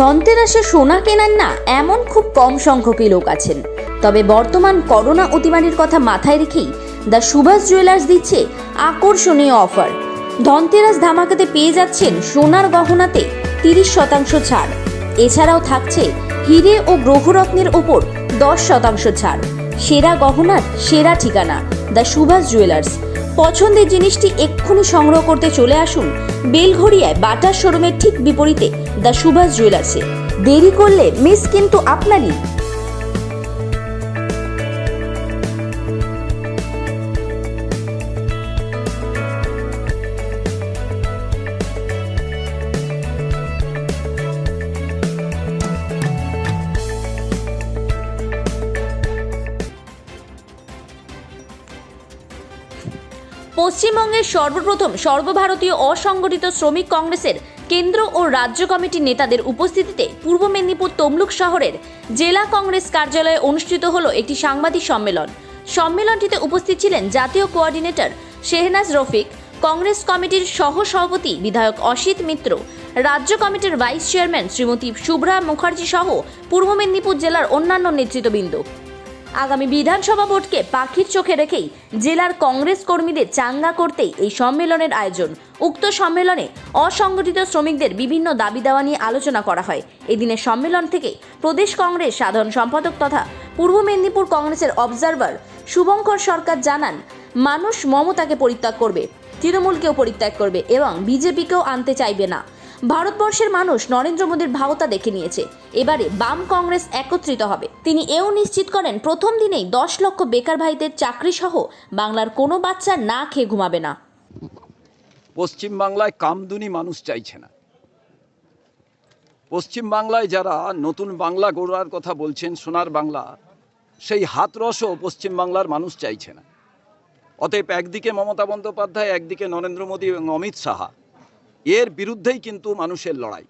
ধনতেরাসে সোনা কেনেন না এমন খুব কম সংখ্যকই লোক আছেন। তবে বর্তমান করোনা অতিমারির কথা মাথায় রেখেই দ্য সুভাষ জুয়েলার্স দিচ্ছে আকর্ষণীয় অফার। ধনতেরাস ধামাকাতে পেয়ে যাচ্ছেন সোনার গহনাতে 30% ছাড়। এছাড়াও থাকছে হিরে ও গ্রহরত্নের ওপর 10% ছাড়। সেরা গহনার সেরা ঠিকানা দ্য সুভাষ জুয়েলার্স। পছন্দের জিনিসটি এক্ষুনি সংগ্রহ করতে চলে আসুন বেলঘড়িয়ায় বাটার শোরুমের ঠিক বিপরীতে দ্য সুভাষ জুয়েলার্সে। দেরি করলে মিস কিন্তু আপনারই। পশ্চিমবঙ্গের সর্বপ্রথম সর্বভারতীয় অসংগঠিত শ্রমিক কংগ্রেসের কেন্দ্র ও রাজ্য কমিটির নেতাদের উপস্থিতিতে পূর্ব মেদিনীপুর তমলুক শহরের জেলা কংগ্রেস কার্যালয়ে অনুষ্ঠিত হলো একটি সাংবাদিক সম্মেলন। সম্মেলনটিতে উপস্থিত ছিলেন জাতীয় কোঅর্ডিনেটর শেহনাজ রফিক, কংগ্রেস কমিটির সহ সভাপতি বিধায়ক অসিত মিত্র, রাজ্য কমিটির ভাইস চেয়ারম্যান শ্রীমতী শুভ্রা মুখার্জি সহ পূর্ব মেদিনীপুর জেলার অন্যান্য নেতৃত্ববৃন্দ। আগামী বিধানসভা ভোটকে পাখির চোখে রেখেই জেলার কংগ্রেস কর্মীদের চাঙ্গা করতেই এই সম্মেলনের আয়োজন। উক্ত সম্মেলনে অসংগঠিত শ্রমিকদের বিভিন্ন দাবি দেওয়া নিয়ে আলোচনা করা হয়। এদিনের সম্মেলন থেকে প্রদেশ কংগ্রেস সাধারণ সম্পাদক তথা পূর্ব মেদিনীপুর কংগ্রেসের অবজারভার শুভঙ্কর সরকার জানান, মানুষ মমতাকে পরিত্যাগ করবে, তৃণমূলকেও পরিত্যাগ করবে এবং বিজেপিকেও আনতে চাইবে না। ভারতবর্ষের মানুষ নরেন্দ্র মোদীর ভাওতা দেখে নিয়েছে, এবারে বাম কংগ্রেস একত্রিত হবে। তিনি এও নিশ্চিত করেন, প্রথম দিনেই 10 লক্ষ বেকার ভাইদের চাকরি সহ বাংলার কোনো বাচ্চা না খেয়ে ঘুমাবে না। পশ্চিমবাংলায় কামদুনি মানুষ চাইছে না। পশ্চিমবাংলায় যারা নতুন বাংলা গড়ার কথা বলছেন, সোনার বাংলা, সেই হাতরসও পশ্চিমবাংলার মানুষ চাইছে না। অতএব একদিকে মমতা বন্দ্যোপাধ্যায়, একদিকে নরেন্দ্র মোদী এবং অমিত শাহ, এর বিরুদ্ধেই কিন্তু মানুষের লড়াই।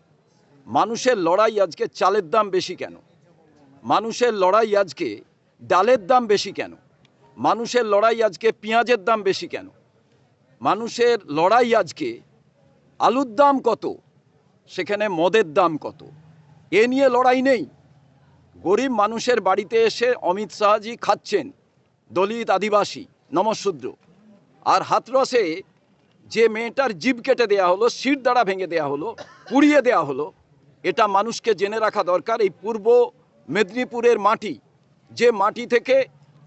মানুষের লড়াই আজকে চালের দাম বেশি কেন? মানুষের লড়াই আজকে ডালের দাম বেশি কেন? মানুষের লড়াই আজকে পেঁয়াজের দাম বেশি কেন? মানুষের লড়াই আজকে আলুর দাম কত, সেখানে মদের দাম কত, এ নিয়ে লড়াই নেই। গরিব মানুষের বাড়িতে এসে অমিত শাহজি খাচ্ছেন দলিত, আদিবাসী, নমশূদ্র, আর হাতরসে যে মেয়েটার জিভ কেটে দেয়া হলো, শির দ্বারা ভেঙে দেয়া হলো, পুড়িয়ে দেয়া হলো, এটা মানুষকে জেনে রাখা দরকার। এই পূর্ব মেদিনীপুরের মাটি, যে মাটি থেকে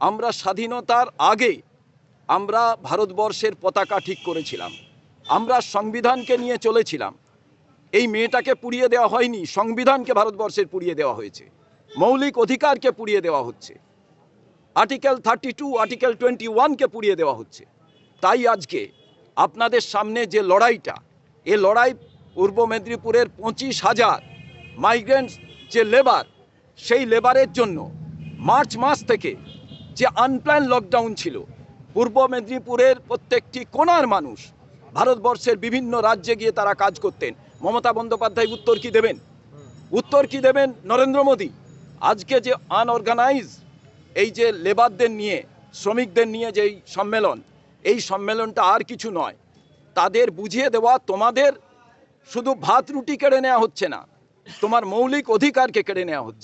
আমরা স্বাধীনতার আগে আমরা ভারতবর্ষের পতাকা ঠিক করেছিলাম, আমরা সংবিধানকে নিয়ে চলেছিলাম, এই মেয়েটাকে পুড়িয়ে দেওয়া হয়নি, সংবিধানকে ভারতবর্ষের পুড়িয়ে দেওয়া হয়েছে, মৌলিক অধিকারকে পুড়িয়ে দেওয়া হচ্ছে, আর্টিকেল 32, আর্টিকেল 21কে পুড়িয়ে দেওয়া হচ্ছে। তাই আজকে আপনাদের সামনে যে লড়াইটা, এ লড়াই পূর্ব মেদিনীপুরের 25,000 মাইগ্রেন্টস যে লেবার, সেই লেবারের জন্য মার্চ মাস থেকে যে আনপ্ল্যান লকডাউন ছিল, পূর্ব মেদিনীপুরের প্রত্যেকটি কোণার মানুষ ভারতবর্ষের বিভিন্ন রাজ্যে গিয়ে তারা কাজ করতেন। মমতা বন্দ্যোপাধ্যায় উত্তর কি দেবেন? উত্তর কি দেবেন নরেন্দ্র মোদী? আজকে যে আনঅর্গানাইজ এই যে লেবারদের নিয়ে, শ্রমিকদের নিয়ে যেই সম্মেলন, এই সম্মেলনটা আর কিছু নয়, তাদের বুঝিয়ে দেওয়া, তোমাদের শুধু ভাত রুটি কেড়ে নেওয়া হচ্ছে না, তোমার মৌলিক অধিকারকে কেড়ে নেওয়া হচ্ছে।